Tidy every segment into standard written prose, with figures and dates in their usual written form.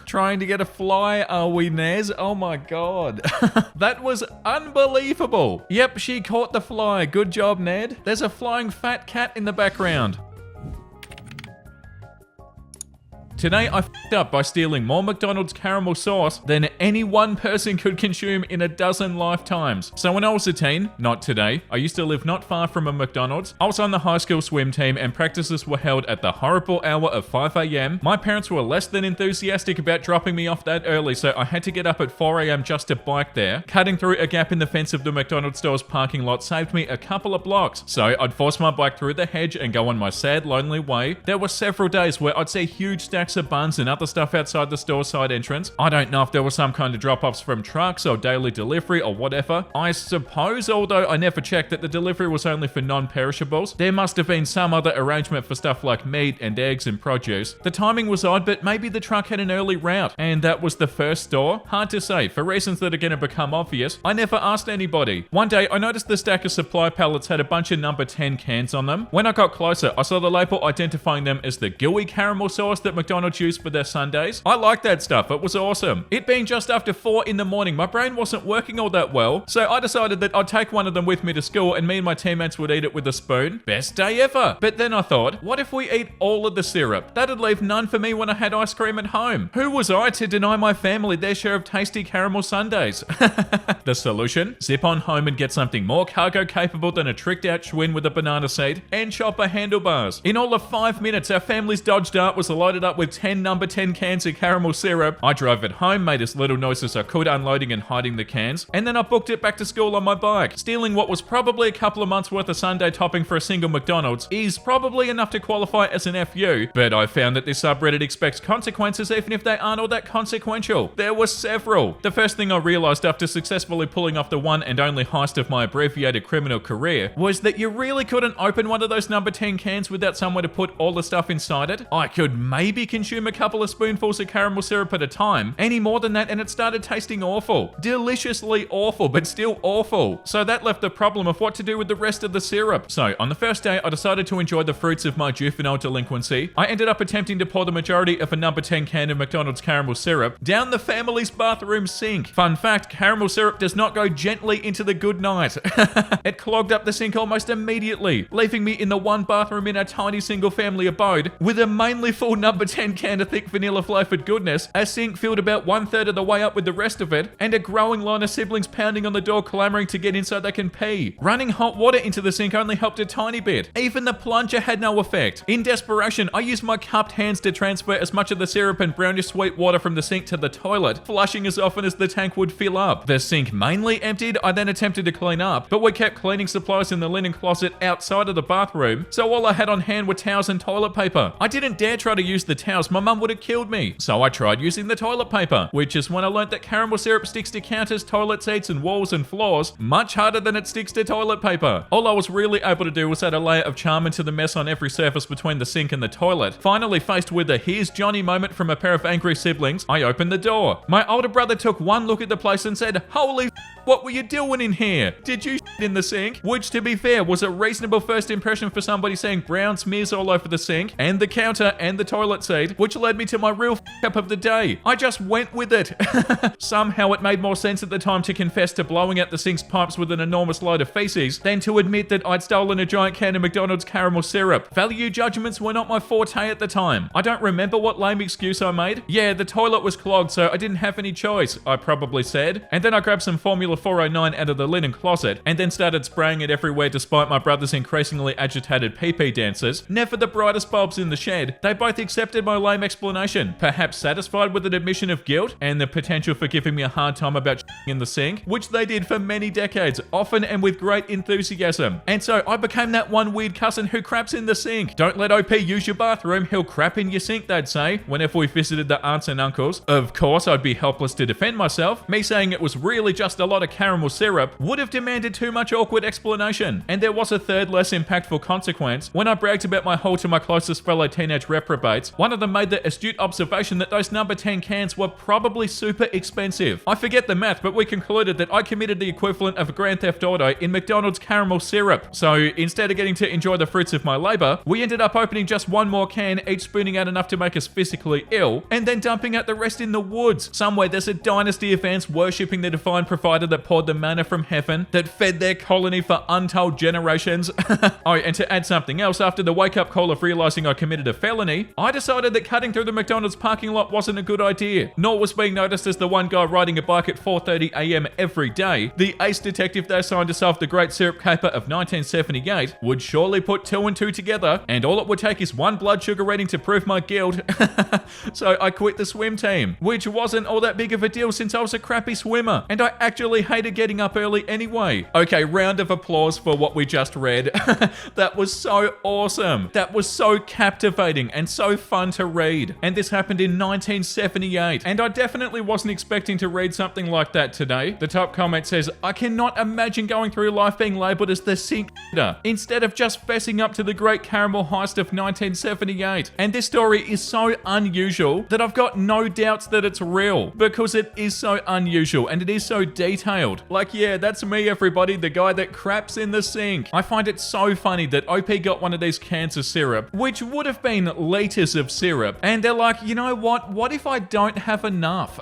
Trying to get a fly, are we, Nez? Oh my god. That was unbelievable. Yep, she caught the fly. Good job, Ned. There's a flying fat cat in the background. Today, I f***ed up by stealing more McDonald's caramel sauce than any one person could consume in a dozen lifetimes. So when I was a teen, not today, I used to live not far from a McDonald's. I was on the high school swim team and practices were held at the horrible hour of 5 a.m. My parents were less than enthusiastic about dropping me off that early, so I had to get up at 4 a.m. just to bike there. Cutting through a gap in the fence of the McDonald's store's parking lot saved me a couple of blocks. So I'd force my bike through the hedge and go on my sad, lonely way. There were several days where I'd see huge stacks of buns and other stuff outside the store side entrance. I don't know if there was some kind of drop-offs from trucks or daily delivery or whatever. I suppose, although I never checked, that the delivery was only for non-perishables. There must have been some other arrangement for stuff like meat and eggs and produce. The timing was odd, but maybe the truck had an early route and that was the first store. Hard to say. For reasons that are going to become obvious, I never asked anybody. One day, I noticed the stack of supply pallets had a bunch of number 10 cans on them. When I got closer, I saw the label identifying them as the gooey caramel sauce that McDonald's used for their sundaes. I liked that stuff. It was awesome. It being just after 4 in the morning, my brain wasn't working all that well, so I decided that I'd take one of them with me to school and me and my teammates would eat it with a spoon. Best day ever. But then I thought, what if we eat all of the syrup? That'd leave none for me when I had ice cream at home. Who was I to deny my family their share of tasty caramel sundaes? The solution? Zip on home and get something more cargo capable than a tricked out Schwinn with a banana seat and chopper handlebars. In all of 5 minutes, our family's Dodge Dart was loaded up with 10 number 10 cans of caramel syrup. I drove it home, made as little noise as I could unloading and hiding the cans, and then I booked it back to school on my bike. Stealing what was probably a couple of months worth of sundae topping for a single McDonald's is probably enough to qualify as an FU, but I found that this subreddit expects consequences even if they aren't all that consequential. There were several. The first thing I realized after successfully pulling off the one and only heist of my abbreviated criminal career was that you really couldn't open one of those number 10 cans without somewhere to put all the stuff inside it. I could maybe consume a couple of spoonfuls of caramel syrup at a time. Any more than that and it started tasting awful. Deliciously awful, but still awful. So that left the problem of what to do with the rest of the syrup. So on the first day, I decided to enjoy the fruits of my juvenile delinquency. I ended up attempting to pour the majority of a number 10 can of McDonald's caramel syrup down the family's bathroom sink. Fun fact, caramel syrup does not go gently into the good night. It clogged up the sink almost immediately, leaving me in the one bathroom in our tiny single family abode with a mainly full number 10 can of thick vanilla flavored goodness, a sink filled about 1/3 of the way up with the rest of it, and a growing line of siblings pounding on the door clamoring to get in so they can pee. Running hot water into the sink only helped a tiny bit. Even the plunger had no effect. In desperation, I used my cupped hands to transfer as much of the syrup and brownish sweet water from the sink to the toilet, flushing as often as the tank would fill up. The sink mainly emptied, I then attempted to clean up, but we kept cleaning supplies in the linen closet outside of the bathroom, so all I had on hand were towels and toilet paper. I didn't dare try to use the towels, my mum would have killed me. So I tried using the toilet paper, which is when I learnt that caramel syrup sticks to counters, toilet seats, and walls and floors much harder than it sticks to toilet paper. All I was really able to do was add a layer of charm into the mess on every surface between the sink and the toilet. Finally faced with a here's Johnny moment from a pair of angry siblings, I opened the door. My older brother took one look at the place and said, "Holy what were you doing in here? Did you in the sink?" Which, to be fair, was a reasonable first impression for somebody seeing brown smears all over the sink and the counter and the toilet seat, which led me to my real up of the day. I just went with it. Somehow it made more sense at the time to confess to blowing out the sink's pipes with an enormous load of feces than to admit that I'd stolen a giant can of McDonald's caramel syrup. Value judgments were not my forte at the time. I don't remember what lame excuse I made. Yeah, the toilet was clogged, so I didn't have any choice, I probably said. And then I grabbed some Formula 409 out of the linen closet and then started spraying it everywhere despite my brother's increasingly agitated pee-pee dances. Never the brightest bulbs in the shed. They both accepted my lame explanation, perhaps satisfied with an admission of guilt and the potential for giving me a hard time about in the sink, which they did for many decades, often and with great enthusiasm. And so I became that one weird cousin who craps in the sink. Don't let OP use your bathroom, he'll crap in your sink, they'd say, whenever we visited the aunts and uncles. Of course, I'd be helpless to defend myself, me saying it was really just a lot of caramel syrup would have demanded too much awkward explanation. And there was a third less impactful consequence. When I bragged about my haul to my closest fellow teenage reprobates, one of them made the astute observation that those number 10 cans were probably super expensive. I forget the math, but we concluded that I committed the equivalent of a Grand Theft Auto in McDonald's caramel syrup. So instead of getting to enjoy the fruits of my labor, we ended up opening just one more can, each spooning out enough to make us physically ill, and then dumping out the rest in the woods. Somewhere there's a dynasty of ants worshipping the divine provider that poured the manna from heaven, that fed their colony for untold generations. Oh, and to add something else, after the wake-up call of realizing I committed a felony, I decided that cutting through the McDonald's parking lot wasn't a good idea, nor was being noticed as the one guy riding a bike at 4:30 a.m. every day. The ace detective they assigned to solve the Great Syrup Caper of 1978 would surely put 2 and 2 together, and all it would take is one blood sugar reading to prove my guilt. So I quit the swim team, which wasn't all that big of a deal since I was a crappy swimmer, and I actually hated getting up early anyway. Okay, round of applause for what we just read. That was so awesome. That was so captivating and so fun to read. And this happened in 1978, and I definitely wasn't expecting to read something like that today. The top comment says, I cannot imagine going through life being labeled as the sink instead of just fessing up to the great caramel heist of 1978. And this story is so unusual that I've got no doubts that it's real, because it is so unusual and it is so detailed. Like, yeah, that's me, everybody, the guy that craps in the sink. I find it so funny that OP got one of these cans of syrup, which would have been liters of syrup, and they're like, you know what if I don't have enough?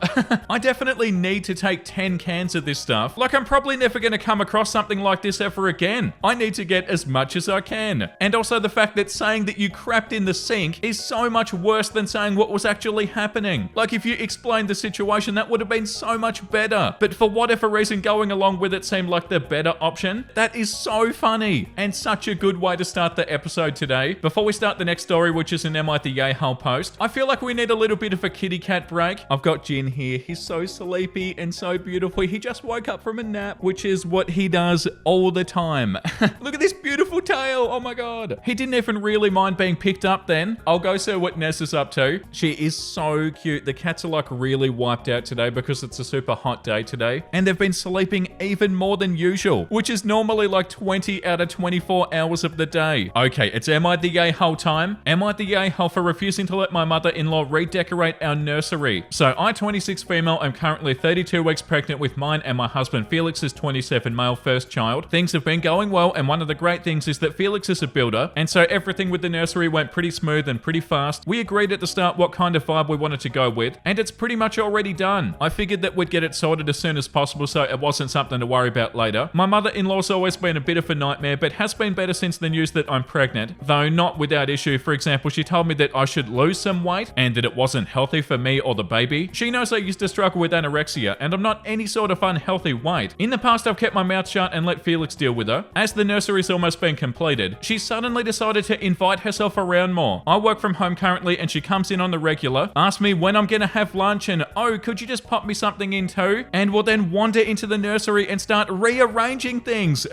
I definitely need to take 10 cans of this stuff. Like, I'm probably never going to come across something like this ever again. I need to get as much as I can. And also the fact that saying that you crapped in the sink is so much worse than saying what was actually happening. Like, if you explained the situation, that would have been so much better. But for whatever reason, going along with it seemed like the better option. That is so funny and such a good way to start the episode today. Before we start the next story, which is an Am I the Yay-Hole post, I feel like we need a little bit of a kitty cat break. I've got Jin here. He's so sleepy and so beautiful. He just woke up from a nap, which is what he does all the time. Look at this beautiful tail. Oh my God. He didn't even really mind being picked up then. I'll go see what Ness is up to. She is so cute. The cats are like really wiped out today because it's a super hot day today. And they've been sleeping even more than usual, which is normally like 20 out of 24 hours of the day. Okay, it's Am I the Yay-Hole time? Am I the Yay-Hole for refusing to let my mother-in-law redecorate our nursery? So I, 26 female, am currently 32 weeks pregnant with mine and my husband Felix's 27 male first child. Things have been going well, and one of the great things is that Felix is a builder, and so everything with the nursery went pretty smooth and pretty fast. We agreed at the start what kind of vibe we wanted to go with, and it's pretty much already done. I figured that we'd get it sorted as soon as possible so it wasn't something to worry about later. My mother-in-law's always been a bit of a nightmare, but has been better since the news that I'm pregnant, though not without issue. For example, she told me that I should lose some weight and that it wasn't healthy for me or the baby. She knows I used to struggle with anorexia, and I'm not any sort of unhealthy weight. In the past, I've kept my mouth shut and let Felix deal with her. As the nursery's almost been completed, she suddenly decided to invite herself around more. I work from home currently, and she comes in on the regular, asks me when I'm gonna have lunch, and oh, could you just pop me something in too? And will then wander into the nursery and start rearranging things.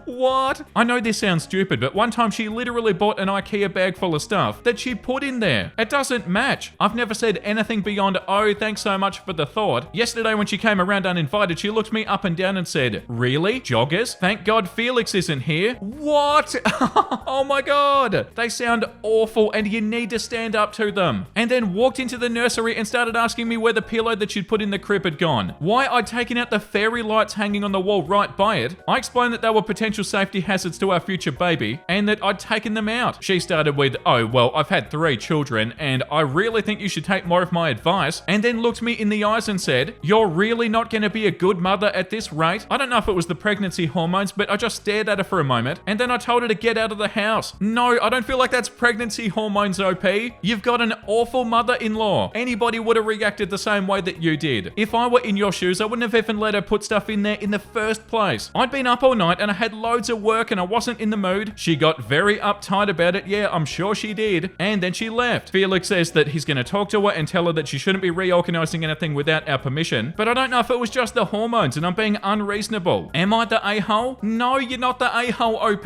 What? I know this sounds stupid, but one time she literally bought an IKEA bag full of stuff that she put in there. It doesn't match. I've never said anything beyond, oh, thanks so much for the thought. Yesterday when she came around uninvited, she looked me up and down and said, really? Joggers? Thank God Felix isn't here. What? Oh my God. They sound awful and you need to stand up to them. And then walked into the nursery and started asking me where the pillow that she'd put in the crib had gone. Why I'd taken out the fairy lights hanging on the wall right by it. I explained that they were potential safety hazards to our future baby and that I'd taken them out. She started with, oh, well, I've had 3 children and I really think you should take more of my advice, and then looked me in the eyes and said, you're really not going to be a good mother at this rate? I don't know if it was the pregnancy hormones, but I just stared at her for a moment and then I told her to get out of the house. No, I don't feel like that's pregnancy hormones, OP. You've got an awful mother-in-law. Anybody would have reacted the same way that you did. If I were in your shoes, I wouldn't have even let her put stuff in there in the first place. I'd been up all night and I had loads loads of work and I wasn't in the mood. She got very uptight about it. Yeah, I'm sure she did. And then she left. Felix says that he's going to talk to her and tell her that she shouldn't be reorganizing anything without our permission. But I don't know if it was just the hormones and I'm being unreasonable. Am I the a-hole? No, you're not the a-hole, OP.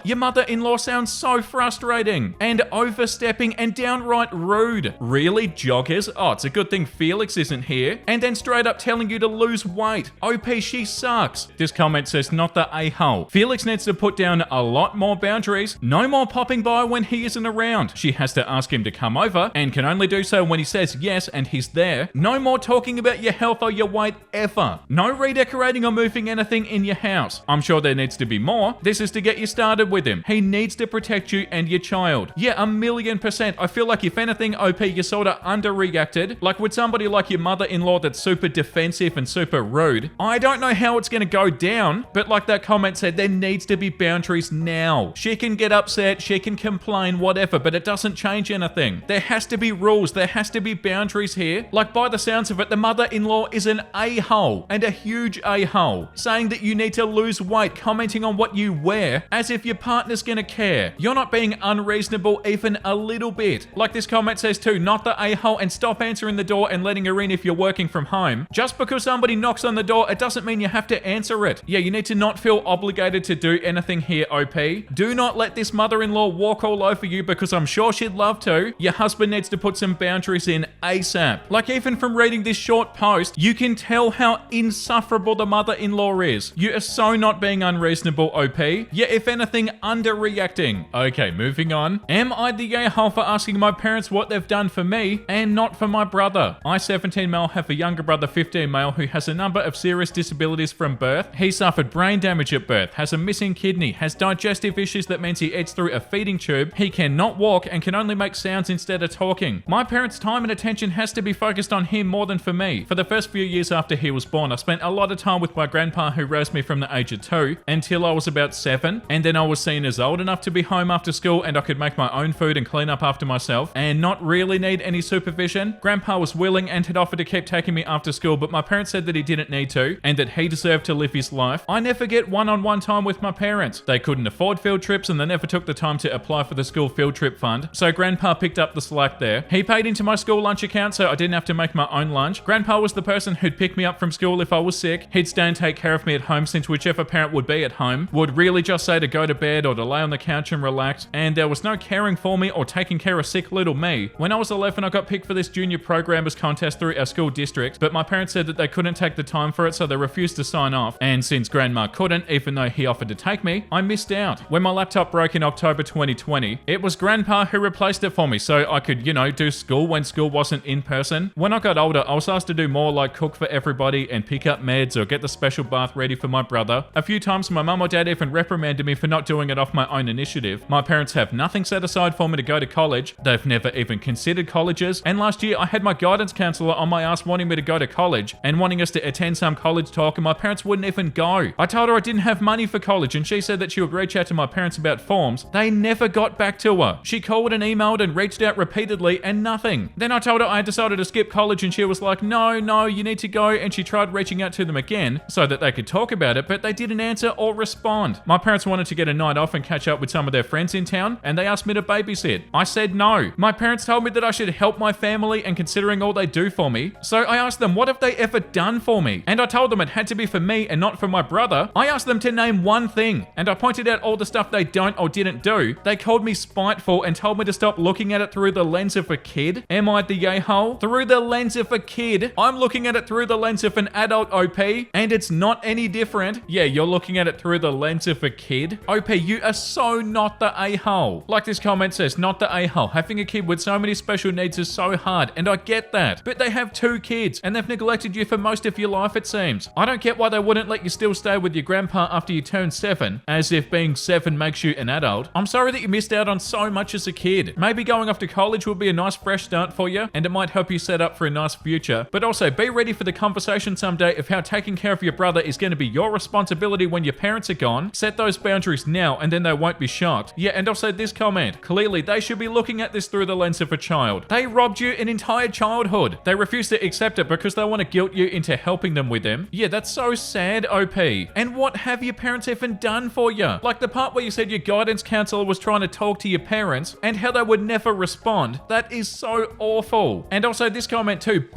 Your mother-in-law sounds so frustrating and overstepping and downright rude. Really, joggers? Oh, it's a good thing Felix isn't here. And then straight up telling you to lose weight. OP, she sucks. This comment says not the a-hole. Felix needs to put down a lot more boundaries. No more popping by when he isn't around. She has to ask him to come over and can only do so when he says yes and he's there. No more talking about your health or your weight ever. No redecorating or moving anything in your house. I'm sure there needs to be more. This is to get you started with him. He needs to protect you and your child. Yeah, 1,000,000%. I feel like if anything, OP, you sort of underreacted. Like with somebody like your mother-in-law that's super defensive and super rude. I don't know how it's going to go down, but like that comment said, there needs to be boundaries now. She can get upset, she can complain, whatever, but it doesn't change anything. There has to be rules, there has to be boundaries here. Like by the sounds of it, the mother-in-law is an a-hole, and a huge a-hole, saying that you need to lose weight, commenting on what you wear, as if your partner's gonna care. You're not being unreasonable even a little bit. Like this comment says too, not the a-hole, and stop answering the door and letting her in if you're working from home. Just because somebody knocks on the door, it doesn't mean you have to answer it. Yeah, you need to not feel obligated to do anything here, OP. Do not let this mother-in-law walk all over you because I'm sure she'd love to. Your husband needs to put some boundaries in ASAP. Like even from reading this short post, you can tell how insufferable the mother-in-law is. You are so not being unreasonable, OP. Yeah, if anything, underreacting. Okay, moving on. Am I the a-hole for asking my parents what they've done for me and not for my brother? I, 17 male, have a younger brother, 15 male, who has a number of serious disabilities from birth. He suffered brain damage at birth, has a missing kidney, has digestive issues that means he eats through a feeding tube, he cannot walk and can only make sounds instead of talking. My parents' time and attention has to be focused on him more than for me. For the first few years after he was born, I spent a lot of time with my grandpa who raised me from the age of 2 until I was about 7, and then I was seen as old enough to be home after school and I could make my own food and clean up after myself and not really need any supervision. Grandpa was willing and had offered to keep taking me after school, but my parents said that he didn't need to and that he deserved to live his life. I never get one-on-one time with my parents. They couldn't afford field trips and they never took the time to apply for the school field trip fund, so Grandpa picked up the slack there. He paid into my school lunch account so I didn't have to make my own lunch. Grandpa was the person who'd pick me up from school if I was sick. He'd stay and take care of me at home since whichever parent would be at home would really just say to go to bed or to lay on the couch and relax, and there was no caring for me or taking care of sick little me. When I was 11, I got picked for this junior programmers contest through our school district, but my parents said that they couldn't take the time for it, so they refused to sign off, and since Grandma couldn't, even though he offered to take me, I missed out. When my laptop broke in October 2020, it was Grandpa who replaced it for me so I could, do school when school wasn't in person. When I got older, I was asked to do more like cook for everybody and pick up meds or get the special bath ready for my brother. A few times my mum or dad even reprimanded me for not doing it off my own initiative. My parents have nothing set aside for me to go to college. They've never even considered colleges, and last year I had my guidance counselor on my ass wanting me to go to college and wanting us to attend some college talk, and my parents wouldn't even go. I told her I didn't have money for college and she said that she would reach out to my parents about forms. They never got back to her. She called and emailed and reached out repeatedly and nothing. Then I told her I had decided to skip college and she was like, no, you need to go, and she tried reaching out to them again so that they could talk about it, but they didn't answer or respond. My parents wanted to get a night off and catch up with some of their friends in town, and they asked me to babysit. I said no. My parents told me that I should help my family, and considering all they do for me, so I asked them, what have they ever done for me? And I told them it had to be for me and not for my brother. I asked them to name one thing, and I pointed out all the stuff they don't or didn't do. They called me spiteful and told me to stop looking at it through the lens of a kid. Am I the a-hole? Through the lens of a kid? I'm looking at it through the lens of an adult, OP, and it's not any different. Yeah, you're looking at it through the lens of a kid. OP, you are so not the a-hole. Like this comment says, not the a-hole. Having a kid with so many special needs is so hard, and I get that. But they have 2 kids, and they've neglected you for most of your life, it seems. I don't get why they wouldn't let you still stay with your grandpa after you turn 7, as if being 7 makes you an adult. I'm sorry that you missed out on so much as a kid. Maybe going off to college will be a nice fresh start for you, and it might help you set up for a nice future. But also, be ready for the conversation someday of how taking care of your brother is going to be your responsibility when your parents are gone. Set those boundaries now, and then they won't be shocked. Yeah, and also this comment. Clearly, they should be looking at this through the lens of a child. They robbed you an entire childhood. They refuse to accept it because they want to guilt you into helping them with them. Yeah, that's so sad, OP. And what have your parents even done for you? Like the part where you said your guidance counselor was trying to talk to your parents and how they would never respond. That is so awful. And also this comment too,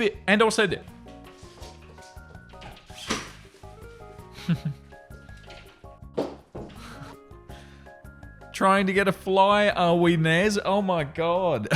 trying to get a fly, are we, Nez? Oh my god.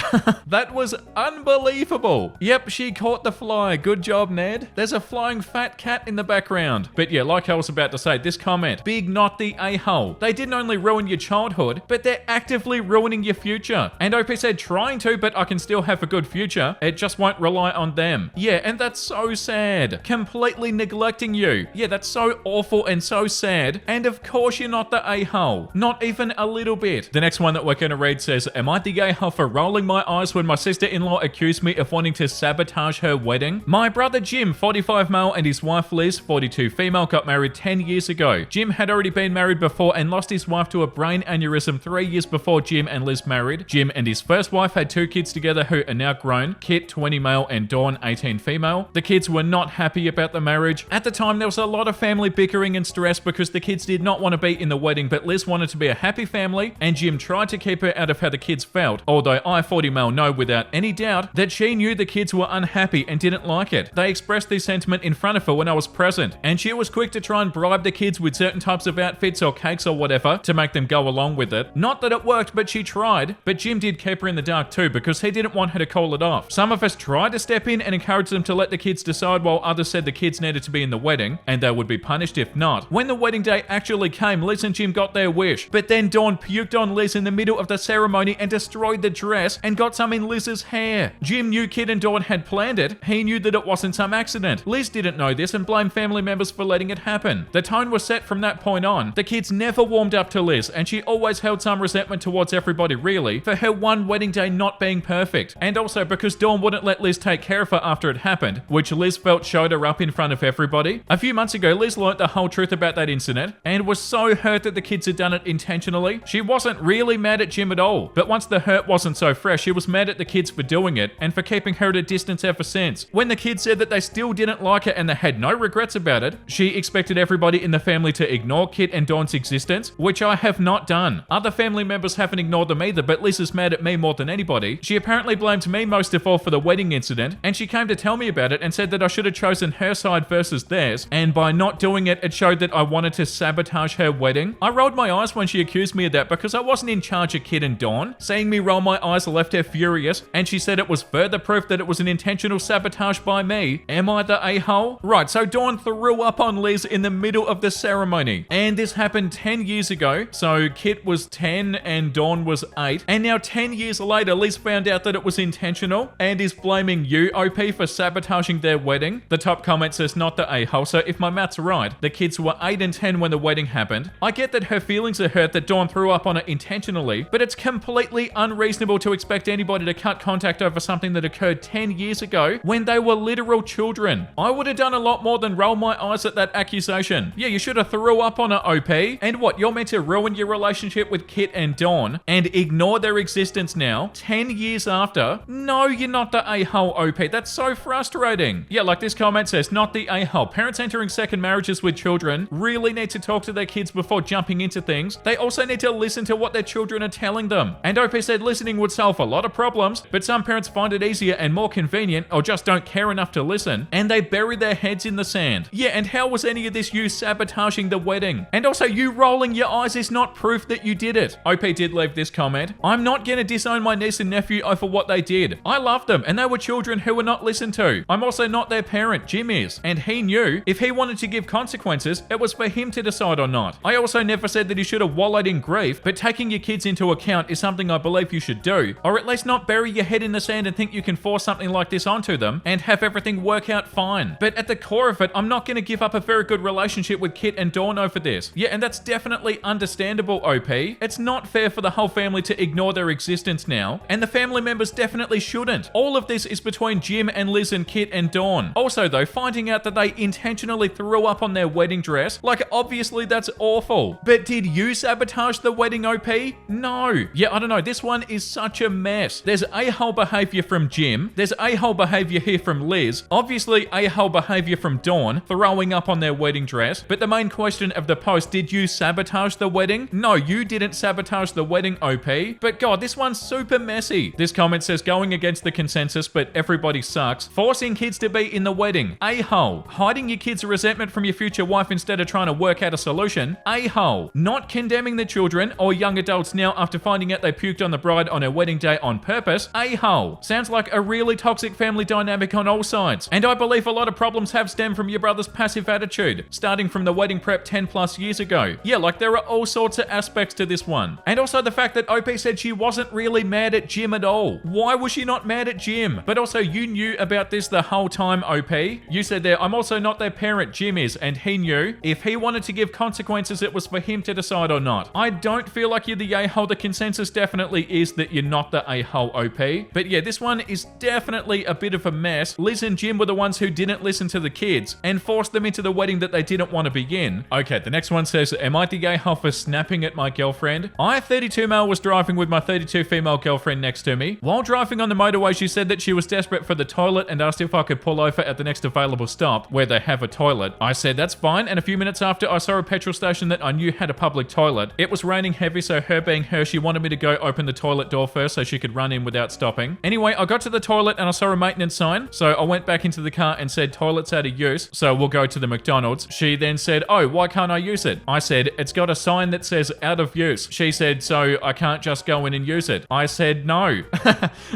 That was unbelievable. Yep, she caught the fly. Good job, Ned. There's a flying fat cat in the background. But yeah, like I was about to say, this comment, big not the a-hole. They didn't only ruin your childhood, but they're actively ruining your future. And OP said trying to, but I can still have a good future. It just won't rely on them. Yeah, and that's so sad. Completely neglecting you. Yeah, that's so awful and so sad. And of course you're not the a-hole. Not even a little bit. The next one that we're going to read says, am I the a-hole for rolling my eyes when my sister-in-law accused me of wanting to sabotage her wedding? My brother Jim, 45 male, and his wife Liz, 42 female, got married 10 years ago. Jim had already been married before and lost his wife to a brain aneurysm 3 years before Jim and Liz married. Jim and his first wife had 2 kids together who are now grown, Kit, 20 male, and Dawn, 18 female. The kids were not happy about the marriage. At the time, there was a lot of family bickering and stress because the kids did not want to be in the wedding, but Liz wanted to be a happy family, and Jim tried to keep her out of how the kids felt, although I, 40 male, know without any doubt that she knew the kids were unhappy and didn't like it. They expressed this sentiment in front of her when I was present, and she was quick to try and bribe the kids with certain types of outfits or cakes or whatever to make them go along with it. Not that it worked, but she tried. But Jim did keep her in the dark too because he didn't want her to call it off. Some of us tried to step in and encourage them to let the kids decide, while others said the kids needed to be in the wedding and they would be punished if not. When the wedding day actually came, Liz and Jim got their wish, but then Dawn puked on Liz in the middle of the ceremony and destroyed the dress and got some in Liz's hair. Jim knew Kit and Dawn had planned it. He knew that it wasn't some accident. Liz didn't know this and blamed family members for letting it happen. The tone was set from that point on. The kids never warmed up to Liz, and she always held some resentment towards everybody really for her one wedding day not being perfect. And also because Dawn wouldn't let Liz take care of her after it happened, which Liz felt showed her up in front of everybody. A few months ago, Liz learnt the whole truth about that incident and was so hurt that the kids had done it intentionally. She wasn't really mad at Jim at all, but once the hurt wasn't so fresh, she was mad at the kids for doing it and for keeping her at a distance ever since. When the kids said that they still didn't like her and they had no regrets about it, she expected everybody in the family to ignore Kit and Dawn's existence, which I have not done. Other family members haven't ignored them either, but Liz is mad at me more than anybody. She apparently blamed me most of all for the wedding incident, and she came to tell me about it and said that I should have chosen her side versus theirs, and by not doing it, it showed that I wanted to sabotage her wedding. I rolled my eyes when she accused me of that because I wasn't in charge of Kit and Dawn. Seeing me roll my eyes left her furious, and she said it was further proof that it was an intentional sabotage by me. Am I the a-hole? Right, so Dawn threw up on Liz in the middle of the ceremony, and this happened 10 years ago. So Kit was 10 and Dawn was 8, and now 10 years later, Liz found out that it was intentional and is blaming you, OP, for sabotaging their wedding. The top comment says not the a-hole, so if my math's right, the kids were 8 and 10 when the wedding happened. I get that her feelings are hurt that Dawn threw up on her intentionally, but it's completely unreasonable to expect anybody to cut contact over something that occurred 10 years ago when they were literal children. I would have done a lot more than roll my eyes at that accusation. Yeah, you should have threw up on her, OP. And what, you're meant to ruin your relationship with Kit and Dawn and ignore their existence now, 10 years after? No, you're not the a-hole, OP. That's so frustrating. Yeah, like this comment says, not the a-hole. Parents entering second marriages with children really need to talk to their kids before jumping into things. They also need to listen to what their children are telling them. And OP said listening would solve a lot of problems, but some parents find it easier and more convenient, or just don't care enough to listen, and they bury their heads in the sand. Yeah, and how was any of this you sabotaging the wedding? And also, you rolling your eyes is not proof that you did it. OP did leave this comment. I'm not gonna disown my niece and nephew over what they did. I love them, and they were children who were not listened to. I'm also not their parent, Jim is, and he knew if he wanted to give consequences, it was for him to decide or not. I also never said that he should have wallowed in grief, but taking your kids into account is something I believe you should do, or at least not bury your head in the sand and think you can force something like this onto them and have everything work out fine. But at the core of it, I'm not going to give up a very good relationship with Kit and Dawn over this. Yeah, and that's definitely understandable, OP. It's not fair for the whole family to ignore their existence now, and the family members definitely shouldn't. All of this is between Jim and Liz and Kit and Dawn. Also though, finding out that they intentionally threw up on their wedding dress, like obviously that's awful. But did you sabotage the wedding wedding, OP? No. Yeah, I don't know. This one is such a mess. There's a-hole behavior from Jim. There's a-hole behavior here from Liz. Obviously, a-hole behavior from Dawn, throwing up on their wedding dress. But the main question of the post, did you sabotage the wedding? No, you didn't sabotage the wedding, OP. But God, this one's super messy. This comment says, going against the consensus, but everybody sucks. Forcing kids to be in the wedding. A-hole. Hiding your kids' resentment from your future wife instead of trying to work out a solution. A-hole. Not condemning the children or young adults now after finding out they puked on the bride on her wedding day on purpose. A-hole. Sounds like a really toxic family dynamic on all sides. And I believe a lot of problems have stemmed from your brother's passive attitude, starting from the wedding prep 10 plus years ago. Yeah, like there are all sorts of aspects to this one. And also the fact that OP said she wasn't really mad at Jim at all. Why was she not mad at Jim? But also you knew about this the whole time, OP. You said there, I'm also not their parent, Jim is, and he knew. If he wanted to give consequences, it was for him to decide or not. I don't feel like you're the a-hole. The consensus definitely is that you're not the a-hole, OP. But yeah, this one is definitely a bit of a mess. Liz and Jim were the ones who didn't listen to the kids and forced them into the wedding that they didn't want to be in. Okay, the next one says, am I the a-hole for snapping at my girlfriend? I, 32 male, was driving with my 32 female girlfriend next to me. While driving on the motorway, she said that she was desperate for the toilet and asked if I could pull over at the next available stop where they have a toilet. I said that's fine, and a few minutes after, I saw a petrol station that I knew had a public toilet. It was raining heavy, so her being her, she wanted me to go open the toilet door first so she could run in without stopping. Anyway, I got to the toilet and I saw a maintenance sign, so I went back into the car and said toilet's out of use, so we'll go to the McDonald's. She then said, oh, why can't I use it? I said, it's got a sign that says out of use. She said, so I can't just go in and use it. I said, no.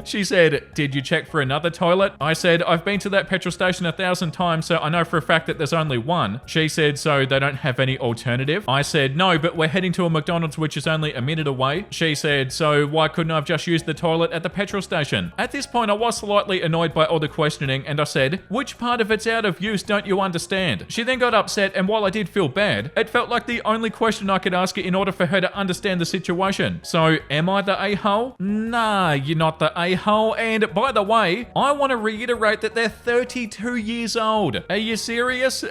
She said, did you check for another toilet? I said, I've been to that petrol station 1,000 times, so I know for a fact that there's only one. She said, so they don't have any alternative? I said, no, but we're heading to a McDonald's which is only a minute away. She said, so why couldn't I have just used the toilet at the petrol station? At this point, I was slightly annoyed by all the questioning, and I said, which part of it's out of use don't you understand? She then got upset, and while I did feel bad, it felt like the only question I could ask her in order for her to understand the situation. So, am I the a-hole? Nah, you're not the a-hole. And by the way, I want to reiterate that they're 32 years old. Are you serious?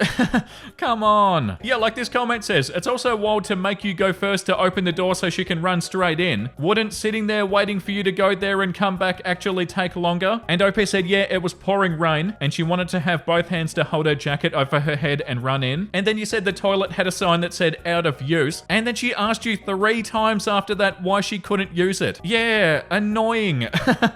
Come on. Yeah, like this comment says, it's also wild to make you go first to open the door so she can run straight in. Wouldn't sitting there waiting for you to go there and come back actually take longer? And OP said, yeah, it was pouring rain and she wanted to have both hands to hold her jacket over her head and run in. And then you said the toilet had a sign that said out of use. And then she asked you 3 times after that why she couldn't use it. Yeah, annoying.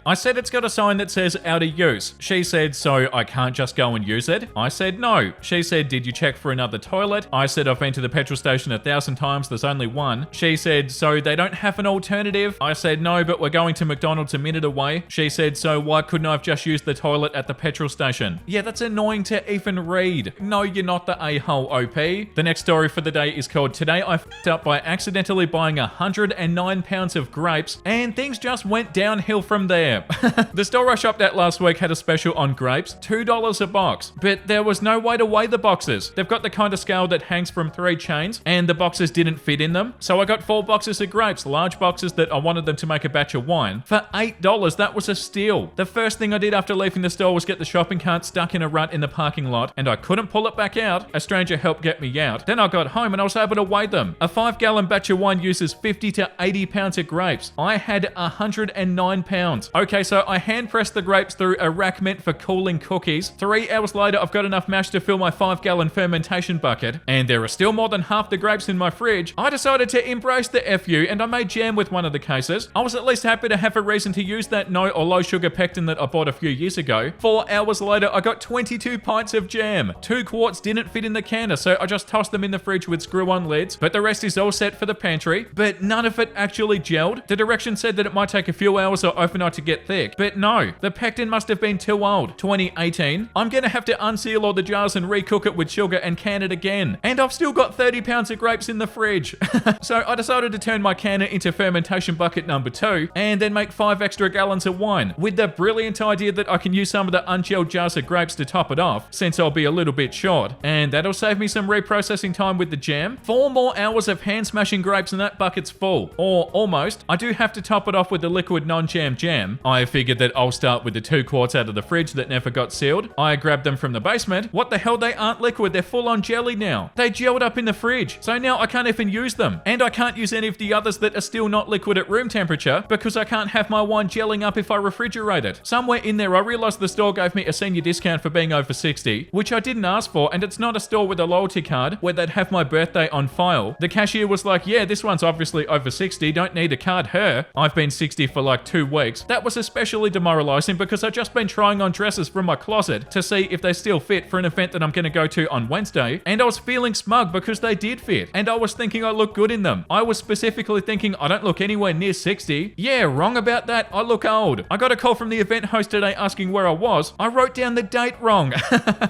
I said it's got a sign that says out of use. She said, so I can't just go and use it? I said, no. She said, did you check for another toilet? I said, I've been to the petrol station 1,000 times, there's only one. She said, so they don't have an alternative? I said, no, but we're going to McDonald's a minute away. She said, so why couldn't I have just used the toilet at the petrol station? Yeah, that's annoying to even read. No, you're not the a-hole, OP. The next story for the day is called, Today I f***ed up by accidentally buying 109 pounds of grapes, and things just went downhill from there. The store I shopped at last week had a special on grapes, $2 a box, but there was no way to weigh the boxes. They've got the kind of scale that hangs from 3 chains, and the boxes didn't fit in them. So I got 4 boxes of grapes, large boxes that I wanted them to make a batch of wine, for $8. That was a steal. The first thing I did after leaving the store was get the shopping cart stuck in a rut in the parking lot, and I couldn't pull it back out. A stranger helped get me out. Then I got home and I was able to weigh them. A 5-gallon batch of wine uses 50 to 80 pounds of grapes. I had 109 pounds. Okay, so I hand pressed the grapes through a rack meant for cooling cookies. 3 hours later, I've got enough mash to fill my 5-gallon fermentation bucket, and there are still more than half the grapes in my fridge. I decided to embrace the FU, and I made jam with one of the cases. I was at least happy to have a reason to use that no or low sugar pectin that I bought a few years ago. 4 hours later, I got 22 pints of jam. 2 quarts didn't fit in the canner, so I just tossed them in the fridge with screw-on lids, but the rest is all set for the pantry. But none of it actually gelled. The directions said that it might take a few hours or overnight to get thick, but no, the pectin must have been too old. 2018. I'm gonna have to unseal all the jars and recook it with sugar and can it again. And I've still got 30 pounds of grapes in the fridge. So I decided to turn my canner into fermentation bucket number 2 and then make 5 extra gallons of wine with the brilliant idea that I can use some of the ungelled jars of grapes to top it off since I'll be a little bit short, and that'll save me some reprocessing time with the jam. 4 more hours of hand smashing grapes and that bucket's full, or almost. I do have to top it off with the liquid non-jam jam. I figured that I'll start with the 2 quarts out of the fridge that never got sealed. I grabbed them from the basement. What the hell, they aren't liquid, they're full on jelly now. They gelled up in the fridge, so now I can't even use them, and I can't can't use any of the others that are still not liquid at room temperature because I can't have my wine gelling up if I refrigerate it. Somewhere in there, I realized the store gave me a senior discount for being over 60, which I didn't ask for, and it's not a store with a loyalty card where they'd have my birthday on file. The cashier was like, yeah, this one's obviously over 60, don't need a card her. I've been 60 for like 2 weeks. That was especially demoralizing because I'd just been trying on dresses from my closet to see if they still fit for an event that I'm going to go to on Wednesday, and I was feeling smug because they did fit, and I was thinking I looked good in them. I was specifically thinking I don't look anywhere near 60. Yeah, wrong about that. I look old. I got a call from the event host today asking where I was. I wrote down the date wrong.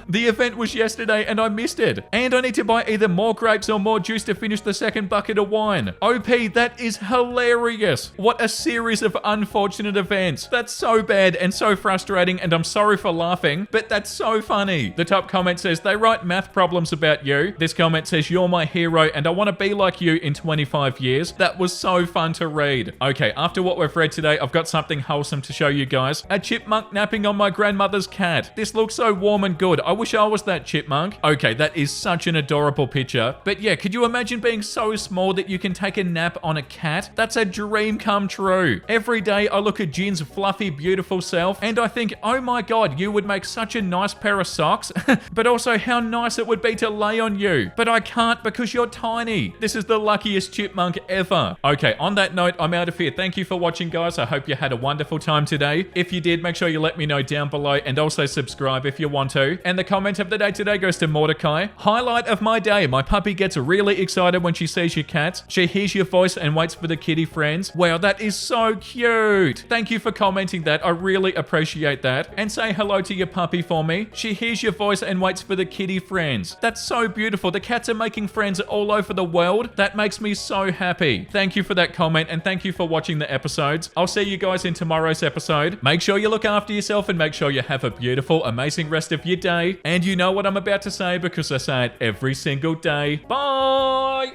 The event was yesterday and I missed it. And I need to buy either more grapes or more juice to finish the second bucket of wine. OP, that is hilarious. What a series of unfortunate events. That's so bad and so frustrating, and I'm sorry for laughing, but that's so funny. The top comment says, they write math problems about you. This comment says, you're my hero and I want to be like you in 25 years. That was so fun to read. Okay, after what we've read today, I've got something wholesome to show you guys. A chipmunk napping on my grandmother's cat. This looks so warm and good. I wish I was that chipmunk. Okay, that is such an adorable picture. But yeah, could you imagine being so small that you can take a nap on a cat? That's a dream come true. Every day I look at Jin's fluffy, beautiful self and I think, oh my god, you would make such a nice pair of socks, but also how nice it would be to lay on you. But I can't because you're tiny. This is the luckiest chipmunk ever. Okay, on that note, I'm out of here. Thank you for watching, guys. I hope you had a wonderful time today. If you did, make sure you let me know down below and also subscribe if you want to. And the comment of the day today goes to Mordecai. Highlight of my day. My puppy gets really excited when she sees your cats. She hears your voice and waits for the kitty friends. Wow, that is so cute. Thank you for commenting that. I really appreciate that. And say hello to your puppy for me. She hears your voice and waits for the kitty friends. That's so beautiful. The cats are making friends all over the world. That makes me so happy. Thank you for that comment and thank you for watching the episodes. I'll see you guys in tomorrow's episode. Make sure you look after yourself and make sure you have a beautiful, amazing rest of your day. And you know what I'm about to say because I say it every single day. Bye!